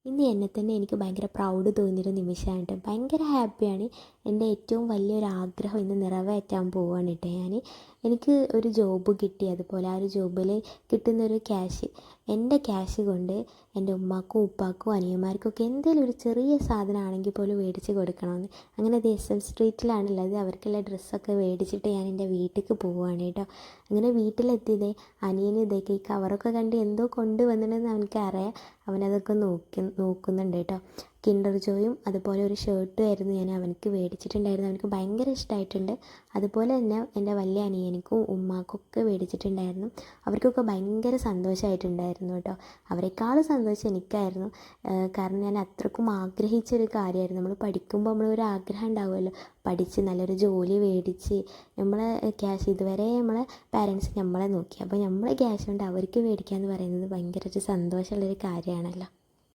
ഇന്ന് എന്നെ തന്നെ എനിക്ക് ഭയങ്കര പ്രൗഡ് തോന്നിയൊരു നിമിഷമാണ് കേട്ടോ. ഭയങ്കര ഹാപ്പിയാണ്. എൻ്റെ ഏറ്റവും വലിയൊരു ആഗ്രഹം ഇന്ന് നിറവേറ്റാൻ പോവുകയാണ് കേട്ടോ ഞാൻ. എനിക്ക് ഒരു ജോബ് കിട്ടി. അതുപോലെ ആ ഒരു ജോബിൽ കിട്ടുന്നൊരു ക്യാഷ്, എൻ്റെ ക്യാഷ് കൊണ്ട് എൻ്റെ ഉമ്മാക്കും ഉപ്പാക്കും അനിയന്മാർക്കൊക്കെ എന്തെങ്കിലും ഒരു ചെറിയ സാധനമാണെങ്കിൽ പോലും മേടിച്ച് കൊടുക്കണമെന്ന്. അങ്ങനെ അത് എസ് എം സ്ട്രീറ്റിലാണുള്ളത്. അവർക്കുള്ള ഡ്രസ്സൊക്കെ മേടിച്ചിട്ട് ഞാൻ എൻ്റെ വീട്ടിലേക്ക് പോവുകയാണ് കേട്ടോ. അങ്ങനെ വീട്ടിലെത്തിയതേ അനിയന് ഇതൊക്കെ ഈ കവറൊക്കെ കണ്ട് എന്തോ കൊണ്ടുവന്നിട്ടുണ്ടെന്ന് അവനക്കറിയാം. അവനതൊക്കെ നോക്കുന്നുണ്ട് കേട്ടോ. കിൻഡർ ജോയും അതുപോലെ ഒരു ഷർട്ടും ആയിരുന്നു ഞാൻ അവനക്ക് മേടിച്ചിട്ടുണ്ടായിരുന്നു. അവനക്ക് ഭയങ്കര ഇഷ്ടമായിട്ടുണ്ട്. അതുപോലെ തന്നെ എൻ്റെ വലിയ അനിയനിക്കും ഉമ്മാക്കൊക്കെ മേടിച്ചിട്ടുണ്ടായിരുന്നു. അവർക്കൊക്കെ ഭയങ്കര സന്തോഷമായിട്ടുണ്ടായിരുന്നു കേട്ടോ. അവരെക്കാളും സന്തോഷം എനിക്കായിരുന്നു. കാരണം ഞാൻ അത്രക്കും ആഗ്രഹിച്ചൊരു കാര്യമായിരുന്നു. നമ്മൾ പഠിക്കുമ്പോൾ നമ്മളൊരു ആഗ്രഹം ഉണ്ടാവുമല്ലോ, പഠിച്ച് നല്ലൊരു ജോലി മേടിച്ച് നമ്മളെ ക്യാഷ്, ഇതുവരെ നമ്മളെ പാരൻസ് നമ്മളെ നോക്കി, അപ്പോൾ നമ്മളെ ക്യാഷ് കൊണ്ട് അവർക്ക് മേടിക്കുക എന്ന് പറയുന്നത് ഭയങ്കര ഒരു സന്തോഷമുള്ളൊരു കാര്യമാണല്ലോ.